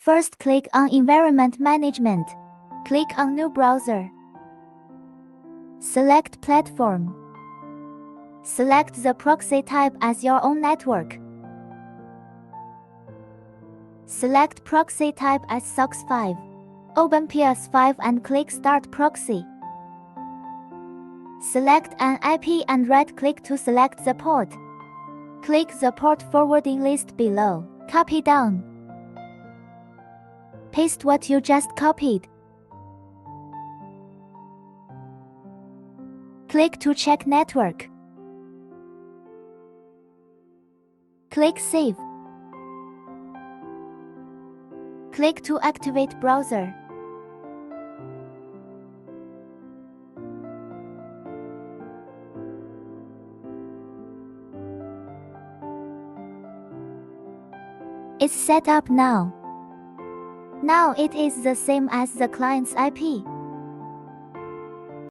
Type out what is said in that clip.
First, click on Environment Management. Click on New Browser. Select Platform. Select the proxy type as your own network. Select proxy type as SOX5. Open PIA S5 and click Start Proxy. Select an IP and right-click to select the port. Click the port forwarding list below. Copy down. Paste what you just copied. Click to check network. Click Save. Click to activate browser. It's set up now. Now it is the same as the client's IP.